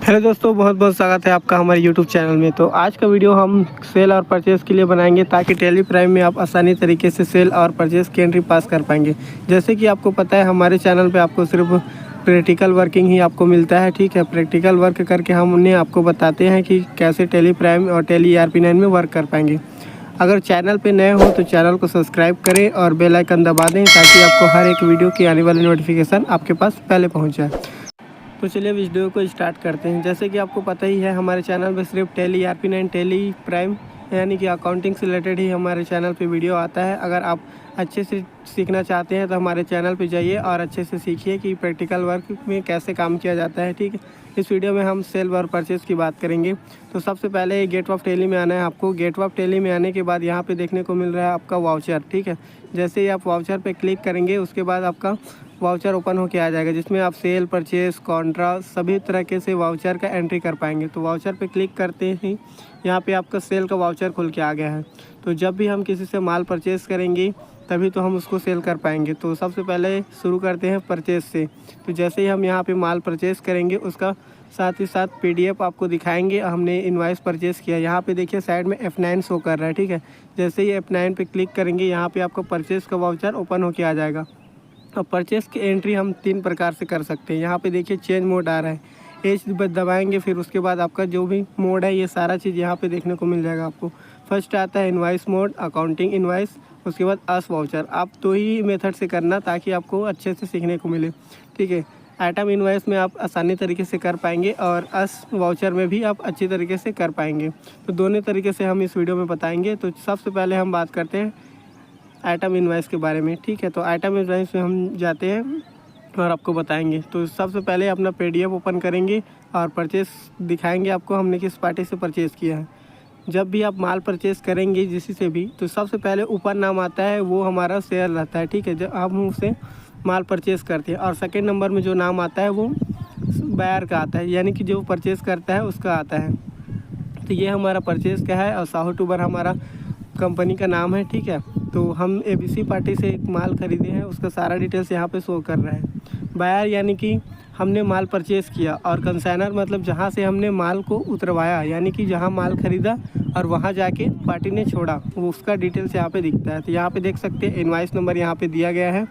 Hello दोस्तों, बहुत बहुत स्वागत है आपका हमारे यूट्यूब चैनल में। तो आज का वीडियो हम सेल और परचेज़ के लिए बनाएंगे ताकि टेली प्राइम में आप आसानी तरीके से सेल और परचेज़ की एंट्री पास कर पाएंगे। जैसे कि आपको पता है हमारे चैनल पे आपको सिर्फ प्रैक्टिकल वर्किंग ही आपको मिलता है, ठीक है। प्रैक्टिकल वर्क करके हम उन्हें आपको बताते हैं कि कैसे टेली प्राइम और टेली ERP9 में वर्क कर पाएंगे। अगर चैनल पे नए हो तो चैनल को सब्सक्राइब करें और बेल आइकन दबा दें ताकि आपको हर एक वीडियो की आने वाली नोटिफिकेशन आपके पास पहले पहुँच जाए। तो चलिए वीडियो को स्टार्ट करते हैं। जैसे कि आपको पता ही है हमारे चैनल पे सिर्फ टेली ERP9 टेली प्राइम यानी कि अकाउंटिंग से रिलेटेड ही हमारे चैनल पे वीडियो आता है। अगर आप अच्छे से सीखना चाहते हैं तो हमारे चैनल पे जाइए और अच्छे से सीखिए कि प्रैक्टिकल वर्क में कैसे काम किया जाता है, ठीक है। इस वीडियो में हम सेल और परचेज़ की बात करेंगे। तो सबसे पहले गेट ऑफ टेली में आना है आपको। गेट ऑफ टेली में आने के बाद यहाँ पे देखने को मिल रहा है आपका वाउचर, ठीक है। जैसे ही आप वाउचर पे क्लिक करेंगे उसके बाद आपका वाउचर ओपन होके आ जाएगा, जिसमें आप सेल, परचेज़, कॉन्ट्रा सभी तरीके से वाउचर का एंट्री कर पाएंगे। तो वाउचर पे क्लिक करते ही यहाँ पे आपका सेल का वाउचर खुल के आ गया है। तो जब भी हम किसी से माल परचेज़ करेंगे तभी तो हम उसको सेल कर पाएंगे। तो सबसे पहले शुरू करते हैं परचेज़ से। तो जैसे ही हम यहाँ पे माल परचेज़ करेंगे उसका साथ ही साथ PDF आपको दिखाएंगे हमने इनवाइस परचेज़ किया। यहाँ पे देखिए साइड में F9 शो कर रहा है, ठीक है। जैसे ही F9 पे क्लिक करेंगे यहाँ पे आपका परचेज़ का वाउचर ओपन होके आ जाएगा। अब परचेज़ की एंट्री हम 3 प्रकार से कर सकते हैं। यहाँ पे देखिए चेंज मोड आ रहा है, एच दबाएंगे, फिर उसके बाद आपका जो भी मोड है ये सारा चीज़ यहाँ पे देखने को मिल जाएगा आपको। फर्स्ट आता है इनवाइस मोड, अकाउंटिंग इनवाइस, उसके बाद अस वाउचर। आप 2 ही मेथड से करना ताकि आपको अच्छे से सीखने को मिले, ठीक है। आइटम इनवाइस में आप आसानी तरीके से कर पाएंगे और अस वाउचर में भी आप अच्छी तरीके से कर पाएंगे। तो दोनों तरीके से हम इस वीडियो में बताएंगे। तो सबसे पहले हम बात करते हैं आइटम इनवाइस के बारे में, ठीक है। तो आइटम इनवाइस में हम जाते हैं और आपको बताएंगे। तो सबसे पहले अपना PDF ओपन करेंगे और परचेज़ दिखाएंगे आपको हमने किस पार्टी से परचेज़ किया है। जब भी आप माल परचेज़ करेंगे किसी से भी तो सबसे पहले ऊपर नाम आता है वो हमारा शेयर रहता है, ठीक है। जब हम उससे माल परचेज़ करते हैं और सेकेंड नंबर में जो नाम आता है वो बायर का आता है, यानी कि जो परचेज़ करता है उसका आता है। तो ये हमारा परचेज़ का है और साहू टूबर हमारा कंपनी का नाम है, ठीक है। तो हम ABC पार्टी से एक माल ख़रीदे हैं, उसका सारा डिटेल्स यहाँ पे शो कर रहा है। बायर यानी कि हमने माल परचेज़ किया और कंसाइनर मतलब जहाँ से हमने माल को उतरवाया, यानी कि जहाँ माल ख़रीदा और वहाँ जाके पार्टी ने छोड़ा वो उसका डिटेल्स यहाँ पे दिखता है। तो यहाँ पे देख सकते हैं इनवाइस नंबर यहाँ पे दिया गया है।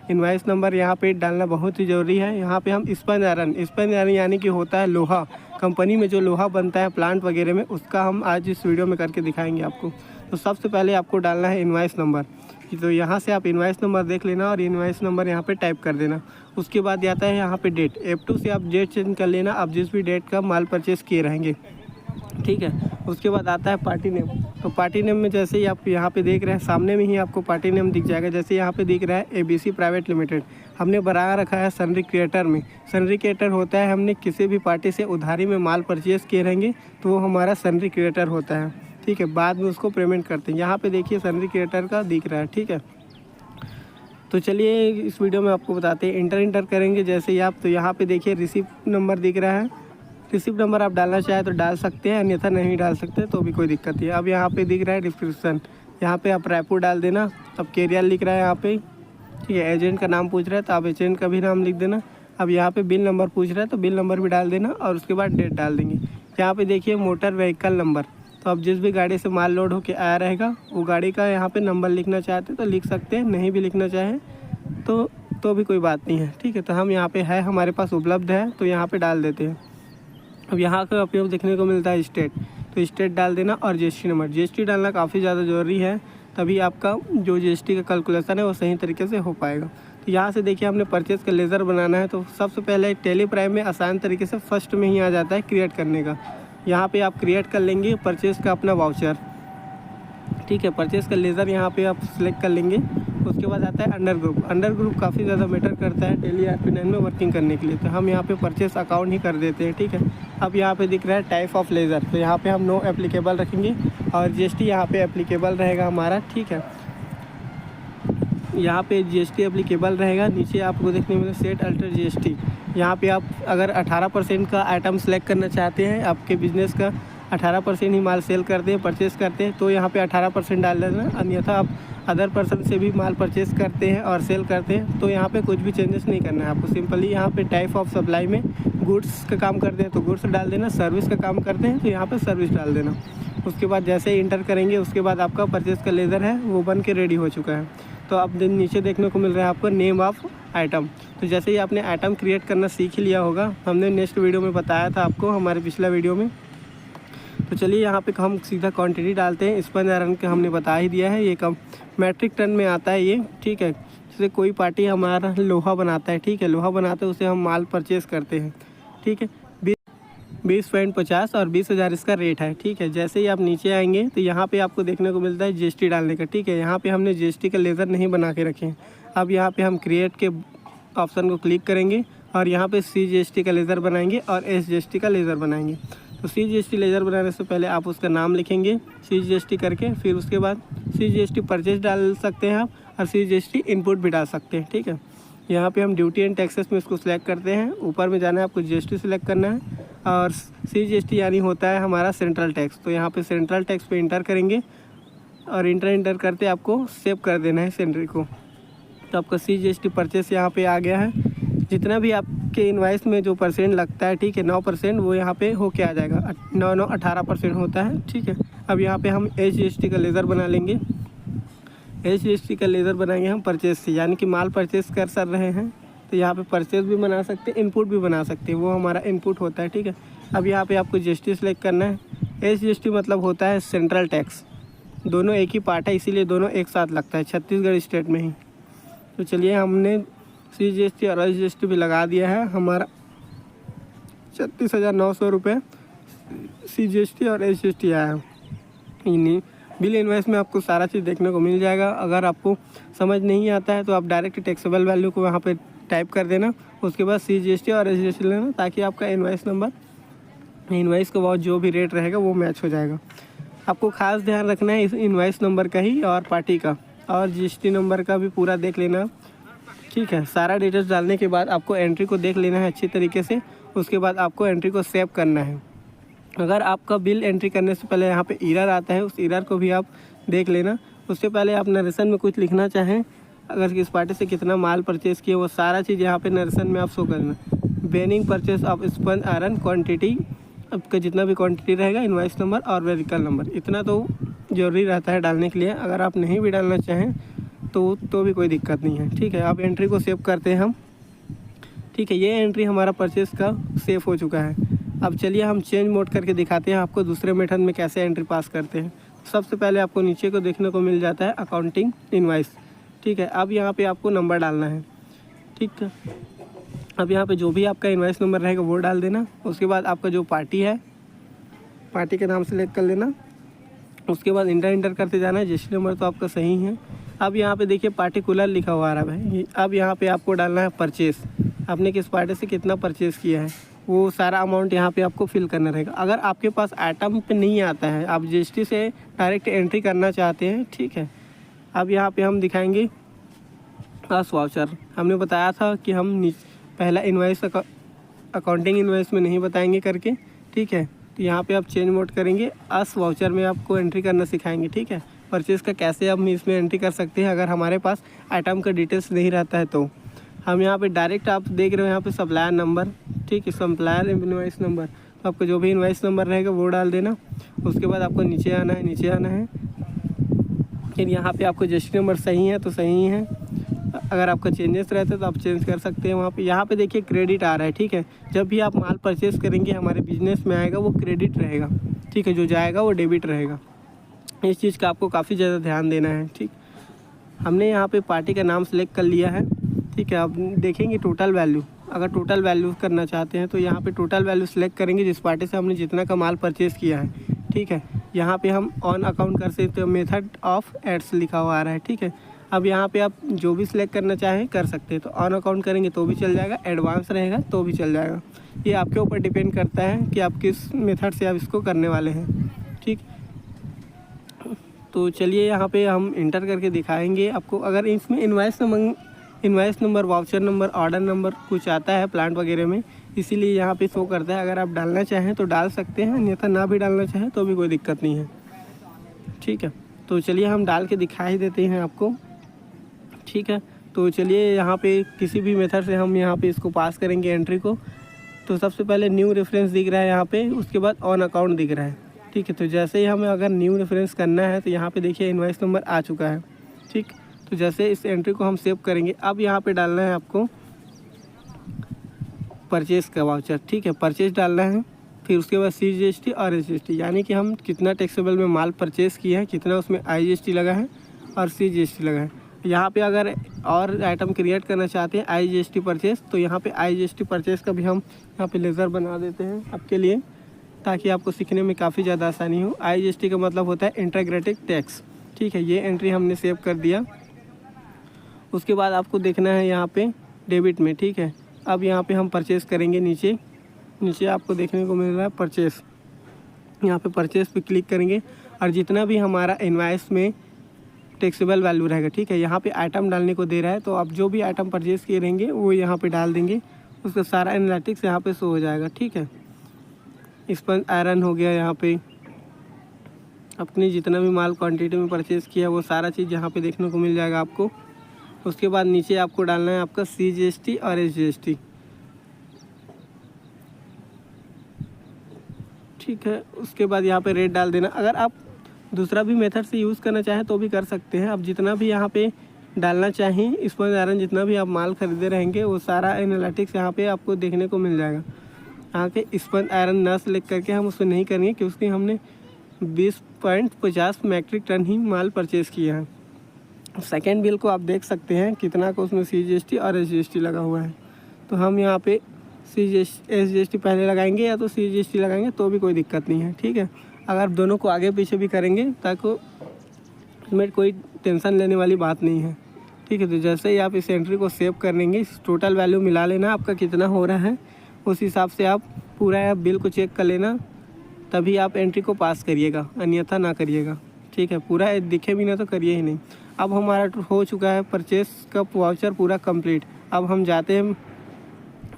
इनवाइस नंबर यहाँ पे डालना बहुत ही ज़रूरी है। यहाँ पे हम स्पंज आयरन यानी कि होता है लोहा, कंपनी में जो लोहा बनता है प्लांट वगैरह में, उसका हम आज इस वीडियो में करके दिखाएंगे आपको। तो सबसे पहले आपको डालना है इनवाइस नंबर। तो यहाँ से आप इनवाइस नंबर देख लेना और इनवाइस नंबर यहाँ पे टाइप कर देना। उसके बाद आता है यहाँ पे डेट, F2 से आप डेट चेंज कर लेना, आप जिस भी डेट का माल परचेज़ किए रहेंगे, ठीक है। उसके बाद आता है पार्टी नेम। तो पार्टी नेम में जैसे ही आप यहाँ पे देख रहे हैं सामने में ही आपको पार्टी नेम दिख जाएगा। जैसे यहाँ पे दिख रहा है ABC प्राइवेट लिमिटेड, हमने बना रखा है सनरी क्रिएटर में। सनरी क्रिएटर होता है हमने किसी भी पार्टी से उधारी में माल परचेज़ किए रहेंगे तो वो हमारा सनरी क्रिएटर होता है, ठीक है। बाद में उसको पेमेंट करते हैं। यहाँ पे देखिए सनरी क्रिएटर का दिख रहा है, ठीक है। तो चलिए इस वीडियो में आपको बताते हैं। इंटर करेंगे जैसे ही आप, तो यहाँ पे देखिए रिसिप्ट नंबर दिख रहा है। रिसिप्ट नंबर आप डालना चाहें तो डाल सकते हैं, अन्यथा नहीं डाल सकते तो भी कोई दिक्कत नहीं है। अब यहाँ पे दिख रहा है डिस्क्रिप्शन, यहाँ पे आप रायपुर डाल देना। अब कैरियर लिख रहा है यहाँ पे, ठीक है। एजेंट का नाम पूछ रहा है तो आप एजेंट का भी नाम लिख देना। अब यहाँ पे बिल नंबर पूछ रहा है तो बिल नंबर भी डाल देना और उसके बाद डेट डाल देंगे। यहाँ पे देखिए मोटर व्हीकल नंबर, तो अब जिस भी गाड़ी से माल लोड होके आया रहेगा वो गाड़ी का यहाँ पे नंबर लिखना चाहते तो लिख सकते हैं, नहीं भी लिखना चाहें तो भी कोई बात नहीं है, ठीक है। तो हम यहाँ पे है हमारे पास उपलब्ध है तो यहाँ पे डाल देते हैं। अब यहाँ का उपयोग देखने को मिलता है स्टेट, तो स्टेट डाल देना और GST नंबर। GST डालना काफ़ी ज़्यादा ज़रूरी है, तभी आपका जो GST का कैलकुलेशन है वो सही तरीके से हो पाएगा। तो यहाँ से देखिए हमने परचेज़ का लेज़र बनाना है। तो सबसे पहले टेली प्राइम में आसान तरीके से फर्स्ट में ही आ जाता है क्रिएट करने का। यहाँ पे आप क्रिएट कर लेंगे परचेज़ का अपना वाउचर, ठीक है। परचेज़ का लेज़र यहाँ पे आप सिलेक्ट कर लेंगे। उसके बाद आता है अंडर ग्रुप काफ़ी ज़्यादा मैटर करता है टेली ERP9 में वर्किंग करने के लिए। तो हम यहाँ पे परचेज़ अकाउंट ही कर देते हैं, ठीक है। अब यहाँ पे दिख रहा है टाइप ऑफ लेज़र, तो यहाँ पे हम नो एप्लीकेबल रखेंगे और GST यहाँ पे एप्लीकेबल रहेगा हमारा, ठीक है। यहाँ पे GST एप्लीकेबल रहेगा। नीचे आपको देखने में सेट अल्टर GST, यहाँ पे आप अगर 18% का आइटम सेलेक्ट करना चाहते हैं, आपके बिजनेस का 18% ही माल सेल करते हैं, परचेज़ करते हैं, तो यहाँ पे 18% डाल देना। अन्यथा आप अदर पर्सन से भी माल परचेस करते हैं और सेल करते हैं, तो यहाँ पे कुछ भी चेंजेस नहीं करना है आपको। सिंपली यहाँ पे टाइप ऑफ सप्लाई में गुड्स का काम करते हैं तो गुड्स डाल देना, सर्विस का काम करते हैं तो यहाँ पे सर्विस डाल देना। उसके बाद जैसे ही इंटर करेंगे उसके बाद आपका परचेस का लेज़र है वो बन के रेडी हो चुका है। तो अब नीचे देखने को मिल रहा है आपको नेम ऑफ़ आइटम। तो जैसे ही आपने आइटम क्रिएट करना सीख लिया होगा, हमने नेक्स्ट वीडियो में बताया था आपको, हमारे पिछला वीडियो में। तो चलिए यहाँ पे हम सीधा क्वांटिटी डालते हैं। स्पंज आयरन का हमने बता ही दिया है, ये कम मैट्रिक टन में आता है ये, ठीक है। जैसे कोई पार्टी हमारा लोहा बनाता है, ठीक है, लोहा बनाते हैं उसे हम माल परचेज़ करते हैं, ठीक है। 20.50 और 20,000 इसका रेट है, ठीक है। जैसे ही आप नीचे आएंगे तो यहाँ पे आपको देखने को मिलता है जीएसटी डालने का, ठीक है। यहाँ पे हमने जीएसटी का लेज़र नहीं बना के रखे हैं। अब यहाँ पे हम क्रिएट के ऑप्शन को क्लिक करेंगे और यहाँ पे CGST का लेज़र बनाएंगे और SGST का लेज़र बनाएंगे। तो CGST लेज़र बनाने से पहले आप उसका नाम लिखेंगे CGST करके, फिर उसके बाद CGST परचेज डाल सकते हैं आप और CGST इनपुट भी डाल सकते हैं, ठीक है। यहाँ पे हम ड्यूटी एंड टैक्सेस में इसको सिलेक्ट करते हैं। ऊपर में जाना है आपको GST सिलेक्ट करना है और CGST यानी होता है हमारा सेंट्रल टैक्स। तो यहाँ पे सेंट्रल टैक्स पे इंटर करेंगे और इंटर करते आपको सेव कर देना है सेंट्री को। तो आपका CGST परचेस यहाँ पे आ गया है। जितना भी आपके इनवाइस में जो परसेंट लगता है, ठीक है, 9% वो यहाँ पे हो के आ जाएगा। 18% होता है, ठीक है। अब यहाँ पे हम SGST का लेज़र बना लेंगे। SGST का लेज़र बनाएंगे हम परचेस से, यानी कि माल परचेस कर सर रहे हैं तो यहाँ पे परचेस भी बना सकते हैं, इनपुट भी बना सकते हैं, वो हमारा इनपुट होता है, ठीक है। अब यहाँ पे आपको GST सेलेक्ट करना है। SGST मतलब होता है सेंट्रल टैक्स, दोनों एक ही पार्ट है इसीलिए दोनों एक साथ लगता है छत्तीसगढ़ स्टेट में ही। तो चलिए हमने CGST और SGST भी लगा दिया है। हमारा 36,900 रुपये CGST और SGST आया है। इन्हीं बिल इनवॉइस में आपको सारा चीज़ देखने को मिल जाएगा। अगर आपको समझ नहीं आता है तो आप डायरेक्ट टैक्सेबल वैल्यू को वहाँ पे टाइप कर देना, उसके बाद CGST और SGST लेना, ताकि आपका इनवॉइस नंबर इनवॉइस के बाद जो भी रेट रहेगा वो मैच हो जाएगा। आपको खास ध्यान रखना है इस इनवॉइस नंबर का ही और पार्टी का, और GST नंबर का भी पूरा देख लेना, ठीक है। सारा डिटेल्स डालने के बाद आपको एंट्री को देख लेना है अच्छी तरीके से। उसके बाद आपको एंट्री को सेव करना है। अगर आपका बिल एंट्री करने से पहले यहाँ पे एरर आता है, उस एरर को भी आप देख लेना। उससे पहले आप नरेशन में कुछ लिखना चाहें, अगर किस पार्टी से कितना माल परचेज़ किया वो सारा चीज़ यहाँ पे नरेशन में आप शो करना। Benign purchase of sponge iron quantity, आपका जितना भी क्वांटिटी रहेगा, इनवॉइस नंबर और वेहिकल नंबर, इतना तो ज़रूरी रहता है डालने के लिए। अगर आप नहीं भी डालना चाहें तो भी कोई दिक्कत नहीं है, ठीक है। अब एंट्री को सेव करते हैं हम, ठीक है। ये एंट्री हमारा परचेस का सेव हो चुका है। अब चलिए हम चेंज मोड करके दिखाते हैं आपको दूसरे मेथड में कैसे एंट्री पास करते हैं। सबसे पहले आपको नीचे को देखने को मिल जाता है अकाउंटिंग इनवॉइस, ठीक है। अब यहाँ पे आपको नंबर डालना है, ठीक है। अब यहाँ पे जो भी आपका इनवॉइस नंबर रहेगा वो डाल देना। उसके बाद आपका जो पार्टी है, पार्टी का नाम सेलेक्ट कर लेना। उसके बाद इंटर करते जाना है। GST नंबर तो आपका सही है। अब यहाँ पे देखिए पार्टिकुलर लिखा हुआ आ रहा है। अब यहाँ पे आपको डालना है परचेस, आपने किस पार्टी से कितना परचेज़ किया है वो सारा अमाउंट यहाँ पे आपको फिल करना रहेगा। अगर आपके पास आइटम पे नहीं आता है, आप GST से डायरेक्ट एंट्री करना चाहते हैं, ठीक है। अब यहाँ पे हम दिखाएंगे अस वाउचर। हमने बताया था कि हम पहला इनवॉइस अकाउंटिंग इनवॉइस में नहीं बताएंगे करके, ठीक है। तो यहाँ पे आप चेंज मोड करेंगे, अस वाउचर में आपको एंट्री करना सिखाएंगे, ठीक है। परचेज़ का कैसे हम इसमें एंट्री कर सकते हैं अगर हमारे पास आइटम का डिटेल्स नहीं रहता है तो। हम यहाँ पे डायरेक्ट आप देख रहे हो यहाँ पे सप्लायर नंबर, ठीक है, सप्लायर इनवॉइस नंबर। तो आपका जो भी इनवॉइस नंबर रहेगा वो डाल देना। उसके बाद आपको नीचे आना है। फिर यहाँ पे आपको GST नंबर सही है तो सही है, अगर आपका चेंजेस रहते तो आप चेंज कर सकते हैं वहाँ पे। यहाँ पे देखिए क्रेडिट आ रहा है, ठीक है। जब भी आप माल परचेस करेंगे हमारे बिजनेस में आएगा वो क्रेडिट रहेगा, ठीक है, जो जाएगा वो डेबिट रहेगा। इस चीज़ का आपको काफ़ी ज़्यादा ध्यान देना है, ठीक। हमने यहाँ पे पार्टी का नाम सेलेक्ट कर लिया है, ठीक है। अब देखेंगे टोटल वैल्यू, अगर टोटल वैल्यू करना चाहते हैं तो यहाँ पे टोटल वैल्यू सेलेक्ट करेंगे जिस पार्टी से हमने जितना का माल परचेज़ किया है, ठीक है। यहाँ पे हम ऑन अकाउंट कर सकते हो, मेथड ऑफ एड्स लिखा हुआ आ रहा है, ठीक है। अब यहाँ पे आप जो भी सिलेक्ट करना चाहें कर सकते हैं। तो ऑन अकाउंट करेंगे तो भी चल जाएगा, एडवांस रहेगा तो भी चल जाएगा। ये आपके ऊपर डिपेंड करता है कि आप किस मेथड से आप इसको करने वाले हैं, ठीक। तो चलिए यहाँ पे हम इंटर करके दिखाएंगे आपको। अगर इसमें invoice number, voucher number, order number कुछ आता है प्लांट वगैरह में, इसीलिए यहाँ पे शो करता है। अगर आप डालना चाहें तो डाल सकते हैं, अन्यथा ना भी डालना चाहें तो भी कोई दिक्कत नहीं है, ठीक है। तो चलिए हम डाल के दिखा ही देते हैं आपको, ठीक है। तो चलिए यहाँ पे किसी भी मेथड से हम यहाँ पे इसको पास करेंगे एंट्री को। तो सबसे पहले न्यू रेफरेंस दिख रहा है यहाँ पे, उसके बाद ऑन अकाउंट दिख रहा है, ठीक है। तो जैसे ही हमें अगर न्यू रेफरेंस करना है तो यहाँ पे देखिए इनवॉइस नंबर आ चुका है, ठीक। तो जैसे इस एंट्री को हम सेव करेंगे, अब यहाँ पे डालना है आपको परचेज़ का वाउचर, ठीक है। परचेज़ डालना है, फिर उसके बाद CGST और SGST, यानी कि हम कितना टैक्सेबल में माल परचेज़ किया है, कितना उसमें IGST लगा है और CGST लगा है। यहाँ पे अगर और आइटम क्रिएट करना चाहते हैं IGST परचेज़, तो यहाँ पे IGST परचेज़ का भी हम यहाँ पे लेज़र बना देते हैं आपके लिए, ताकि आपको सीखने में काफ़ी ज़्यादा आसानी हो। IGST का मतलब होता है इंटीग्रेटेड टैक्स, ठीक है। ये एंट्री हमने सेव कर दिया। उसके बाद आपको देखना है यहाँ पे डेबिट में, ठीक है। अब यहाँ पे हम परचेज़ करेंगे, नीचे आपको देखने को मिल रहा है परचेज़, यहाँ पे परचेज़ पे क्लिक करेंगे और जितना भी हमारा इनवॉइस में टैक्सेबल वैल्यू रहेगा, ठीक है। यहाँ पे आइटम डालने को दे रहा है, तो आप जो भी आइटम परचेज़ किए रहेंगे वो यहाँ पे डाल देंगे, उसका सारा एनालिटिक्स यहाँ पे शो हो जाएगा, ठीक है। स्पंज आयरन हो गया, यहाँ पे अपने जितना भी माल क्वांटिटी में परचेज़ किया वो सारा चीज़ यहाँ पे देखने को मिल जाएगा आपको। उसके बाद नीचे आपको डालना है आपका CGST और SGST, ठीक है। उसके बाद यहाँ पे रेट डाल देना। अगर आप दूसरा भी मेथड से यूज़ करना चाहें तो भी कर सकते हैं। आप जितना भी यहाँ पे डालना चाहें स्पंज आयरन, जितना भी आप माल खरीदे रहेंगे वो सारा एनालिटिक्स यहाँ पे आपको देखने को मिल जाएगा। यहाँ के स्पंज आयरन न सेलेक्ट करके हम उसको नहीं करेंगे, क्योंकि हमने 20.50 मैट्रिक टन ही माल परचेज़ किया है। सेकेंड बिल को आप देख सकते हैं कितना को उसमें CGST और SGST लगा हुआ है। तो हम यहाँ पे SGST पहले लगाएंगे या तो CGST लगाएंगे तो भी कोई दिक्कत नहीं है, ठीक है। अगर दोनों को आगे पीछे भी करेंगे ताकि इसमें कोई टेंशन लेने वाली बात नहीं है, ठीक है। तो जैसे ही आप इस एंट्री को सेव कर लेंगे, टोटल वैल्यू मिला लेना आपका कितना हो रहा है, उस हिसाब से आप पूरा बिल को चेक कर लेना, तभी आप एंट्री को पास करिएगा, अन्यथा ना करिएगा, ठीक है। पूरा दिखे भी ना तो करिए ही नहीं। अब हमारा हो चुका है परचेस का वाउचर पूरा कंप्लीट। अब हम जाते हैं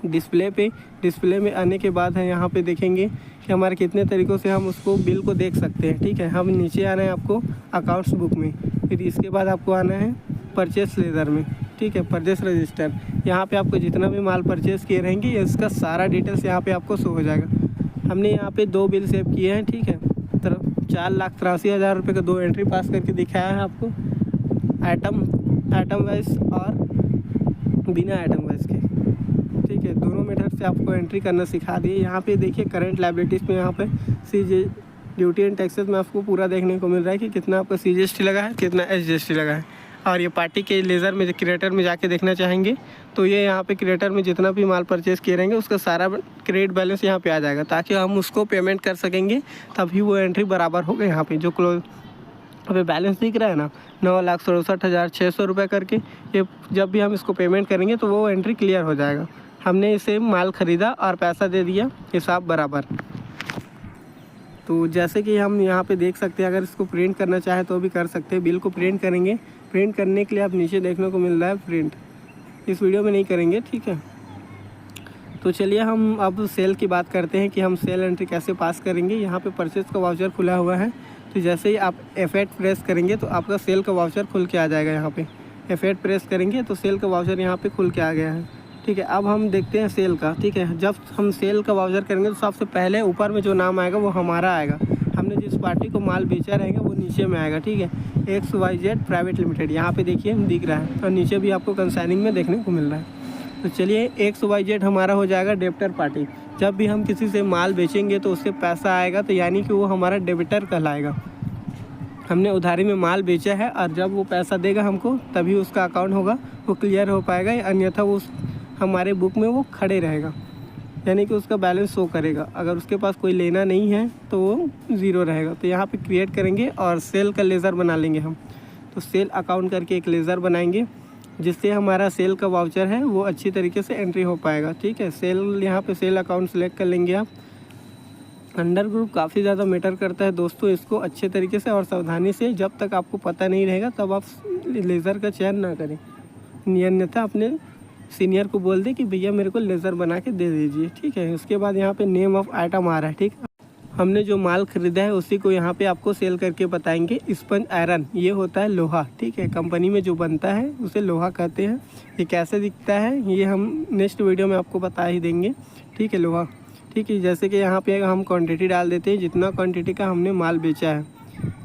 डिस्प्ले पे। डिस्प्ले में आने के बाद है यहाँ पे देखेंगे कि हमारे कितने तरीक़ों से हम उसको बिल को देख सकते हैं, ठीक है। हम नीचे आना है आपको अकाउंट्स बुक में, फिर इसके बाद आपको आना है परचेस लेज़र में, ठीक है, परचेस रजिस्टर। यहाँ पे आपको जितना भी माल परचेस किए रहेंगे इसका सारा डिटेल्स यहाँ पे आपको शो हो जाएगा। हमने यहाँ पे 2 बिल सेव किए हैं, ठीक है। तो 4,83,000 रुपये का 2 एंट्री पास करके दिखाया है आपको, आइटम वाइज और बिना आइटम वाइज के, ठीक है। दोनों मेथड से आपको एंट्री करना सिखा दिए। यहाँ पे देखिए करंट लायबिलिटीज़ में यहाँ पे ड्यूटी एंड टैक्सेस में आपको पूरा देखने को मिल रहा है कि कितना आपका CGST लगा है, कितना SGST लगा है। और ये पार्टी के लेज़र में क्रिएटर में जाके देखना चाहेंगे तो ये यहाँ पे क्रिएटर में जितना भी माल परचेज़ किए रहेंगे उसका सारा क्रेडिट बैलेंस यहाँ पे आ जाएगा, ताकि हम उसको पेमेंट कर सकेंगे, तभी वो एंट्री बराबर होगा। यहाँ पे जो क्लोज अभी बैलेंस दिख रहा है ना 9,67,600 रुपये करके, ये जब भी हम इसको पेमेंट करेंगे तो वो एंट्री क्लियर हो जाएगा। हमने इसे माल ख़रीदा और पैसा दे दिया, हिसाब बराबर। तो जैसे कि हम यहाँ पे देख सकते हैं, अगर इसको प्रिंट करना चाहे तो भी कर सकते हैं। बिल को प्रिंट करेंगे, प्रिंट करने के लिए आप नीचे देखने को मिल रहा है प्रिंट, इस वीडियो में नहीं करेंगे, ठीक है। तो चलिए हम अब सेल की बात करते हैं कि हम सेल एंट्री कैसे पास करेंगे। यहाँ पे परचेज़ का वाउचर खुला हुआ है, तो जैसे ही आप F8 प्रेस करेंगे तो आपका सेल का वाउचर खुल के आ जाएगा। यहाँ पे F8 प्रेस करेंगे तो सेल का वाउचर यहाँ पे खुल के आ गया है, ठीक है। अब हम देखते हैं सेल का, ठीक है। जब हम सेल का वाउचर करेंगे तो सबसे पहले ऊपर में जो नाम आएगा वो हमारा आएगा, हमने जिस पार्टी को माल बेचा रहेगा वो नीचे में आएगा, ठीक है। XYZ प्राइवेट लिमिटेड यहाँ पे देखिए दिख रहा है, और नीचे भी आपको कंसाइनिंग में देखने को मिल रहा है। तो चलिए XYZ हमारा हो जाएगा डेबिटर पार्टी। जब भी हम किसी से माल बेचेंगे तो उससे पैसा आएगा, तो यानी कि वो हमारा डेबिटर कहलाएगा। हमने उधारी में माल बेचा है और जब वो पैसा देगा हमको तभी उसका अकाउंट होगा, वो क्लियर हो पाएगा, अन्यथा वो हमारे बुक में वो खड़े रहेगा, यानी कि उसका बैलेंस शो करेगा। अगर उसके पास कोई लेना नहीं है तो वो ज़ीरो रहेगा। तो यहाँ पे क्रिएट करेंगे और सेल का लेज़र बना लेंगे हम। तो सेल अकाउंट करके एक लेज़र बनाएंगे, जिससे हमारा सेल का वाउचर है वो अच्छी तरीके से एंट्री हो पाएगा, ठीक है। सेल यहाँ पे सेल अकाउंट सेलेक्ट कर लेंगे आप। अंडर ग्रुप काफ़ी ज़्यादा मैटर करता है दोस्तों, इसको अच्छे तरीके से और सावधानी से, जब तक आपको पता नहीं रहेगा तब आप लेज़र का चयन ना करें, अन्यथा अपने सीनियर को बोल दे कि भैया मेरे को लेज़र बना के दे दीजिए, ठीक है। उसके बाद यहाँ पे नेम ऑफ़ आइटम आ रहा है, ठीक। हमने जो माल ख़रीदा है उसी को यहाँ पे आपको सेल करके बताएंगे। स्पंज आयरन ये होता है लोहा, ठीक है, कंपनी में जो बनता है उसे लोहा कहते हैं। ये कैसे दिखता है ये हम नेक्स्ट वीडियो में आपको बता ही देंगे, ठीक है। लोहा, ठीक है। जैसे कि यहाँ पे हम क्वांटिटी डाल देते हैं, जितना क्वांटिटी का हमने माल बेचा है,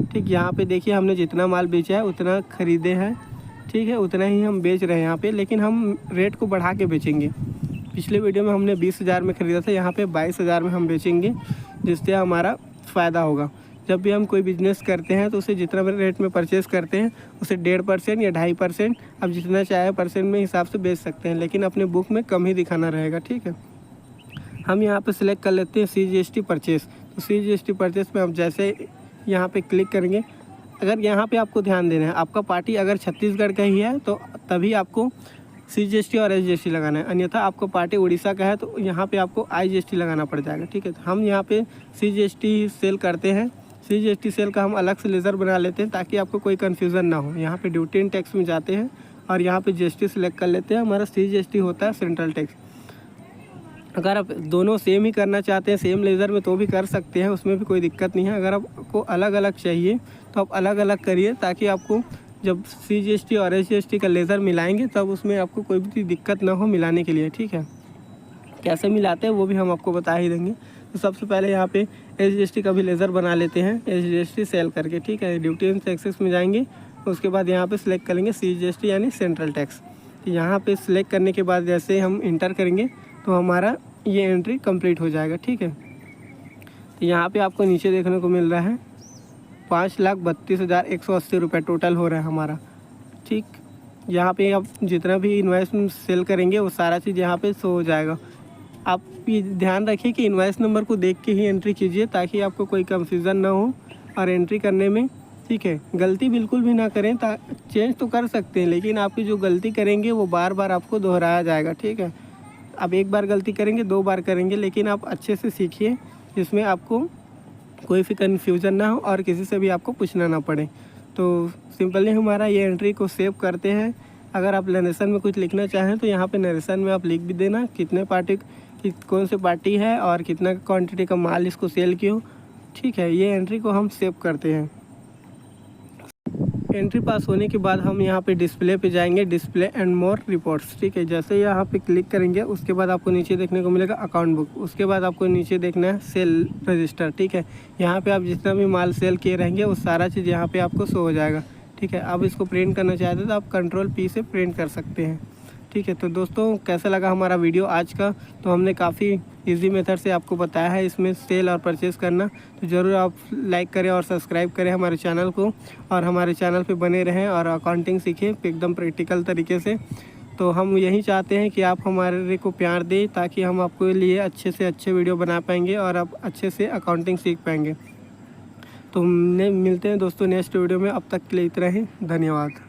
ठीक। यहाँ पे देखिए हमने जितना माल बेचा है उतना ख़रीदे हैं, ठीक है, उतना ही हम बेच रहे हैं यहाँ पे, लेकिन हम रेट को बढ़ा के बेचेंगे। पिछले वीडियो में हमने 20,000 में ख़रीदा था, यहाँ पे 22,000 में हम बेचेंगे, जिससे हमारा फ़ायदा होगा। जब भी हम कोई बिज़नेस करते हैं तो उसे जितना रेट में परचेस करते हैं उसे 1.5% या 2.5%, आप जितना चाहे परसेंट में हिसाब से बेच सकते हैं, लेकिन अपने बुक में कम ही दिखाना रहेगा, ठीक है। हम यहाँ पे सिलेक्ट कर लेते हैं CGST परचेस। तो CGST परचेस में हम जैसे यहाँ पे क्लिक करेंगे, अगर यहाँ पे आपको ध्यान देना है, आपका पार्टी अगर छत्तीसगढ़ का ही है तो तभी आपको CGST और SGST लगाना है, अन्यथा आपको पार्टी उड़ीसा का है तो यहाँ पे आपको IGST लगाना पड़ जाएगा, ठीक है। तो हम यहाँ पे CGST सेल करते हैं। CGST सेल का हम अलग से लेज़र बना लेते हैं ताकि आपको कोई कन्फ्यूज़न ना हो। यहाँ पे ड्यूटी एंड टैक्स में जाते हैं और यहाँ पे GST सेलेक्ट कर लेते हैं। हमारा CGST होता है सेंट्रल टैक्स। अगर आप दोनों सेम ही करना चाहते हैं सेम लेज़र में तो भी कर सकते हैं, उसमें भी कोई दिक्कत नहीं है। अगर आपको अलग अलग चाहिए तो आप अलग अलग करिए, ताकि आपको जब CGST और SGST का लेज़र मिलाएंगे तब उसमें आपको कोई भी दिक्कत ना हो मिलाने के लिए, ठीक है। कैसे मिलाते हैं वो भी हम आपको बता ही देंगे। तो सबसे पहले यहाँ पे SGST का भी लेज़र बना लेते हैं, SGST सेल करके, ठीक है। ड्यूटी एंड टैक्सेस में जाएंगे, उसके बाद यहाँ पे सिलेक्ट करेंगे CGST यानी सेंट्रल टैक्स। तो यहाँ पे सिलेक्ट करने के बाद जैसे हम इंटर करेंगे तो हमारा ये एंट्री कंप्लीट हो जाएगा, ठीक है। तो यहाँ पे आपको नीचे देखने को मिल रहा है 5,32,180 रुपये टोटल हो रहा है हमारा, ठीक। यहाँ पे आप जितना भी इन्वाइस सेल करेंगे वो सारा चीज़ यहाँ पे शो हो जाएगा। आप ये ध्यान रखिए कि इन्वाइस नंबर को देख के ही एंट्री कीजिए, ताकि आपको कोई कंफ्यूजन ना हो और एंट्री करने में, ठीक है। गलती बिल्कुल भी ना करें, चेंज तो कर सकते हैं लेकिन आपकी जो गलती करेंगे वो बार बार आपको दोहराया जाएगा, ठीक है। आप एक बार गलती करेंगे, 2 बार करेंगे, लेकिन आप अच्छे से सीखिए जिसमें आपको कोई भी कन्फ्यूज़न ना हो और किसी से भी आपको पूछना ना पड़े। तो सिंपली हमारा ये एंट्री को सेव करते हैं। अगर आप नरेशन में कुछ लिखना चाहें तो यहाँ पे नरेशन में आप लिख भी देना कितने पार्टी की कौन सी पार्टी है और कितना क्वांटिटी का माल इसको सेल किया, ठीक है। ये एंट्री को हम सेव करते हैं। एंट्री पास होने के बाद हम यहाँ पे डिस्प्ले पे जाएंगे, डिस्प्ले एंड मोर रिपोर्ट्स, ठीक है। जैसे यहाँ पे क्लिक करेंगे उसके बाद आपको नीचे देखने को मिलेगा अकाउंट बुक, उसके बाद आपको नीचे देखना है सेल रजिस्टर, ठीक है। यहाँ पे आप जितना भी माल सेल किए रहेंगे वो सारा चीज़ यहाँ पे आपको शो हो जाएगा, ठीक है। अब इसको प्रिंट करना चाहते तो आप Ctrl+P से प्रिंट कर सकते हैं, ठीक है। तो दोस्तों कैसा लगा हमारा वीडियो आज का, तो हमने काफ़ी इजी मेथड से आपको बताया है इसमें सेल और परचेस करना। तो ज़रूर आप लाइक करें और सब्सक्राइब करें हमारे चैनल को, और हमारे चैनल पे बने रहें और अकाउंटिंग सीखें एकदम प्रैक्टिकल तरीके से। तो हम यही चाहते हैं कि आप हमारे को प्यार दें, ताकि हम आपके लिए अच्छे से अच्छे वीडियो बना पाएंगे और आप अच्छे से अकाउंटिंग सीख पाएंगे। तो मिलते हैं दोस्तों नेक्स्ट वीडियो में, अब तक के लिए इतना ही, धन्यवाद।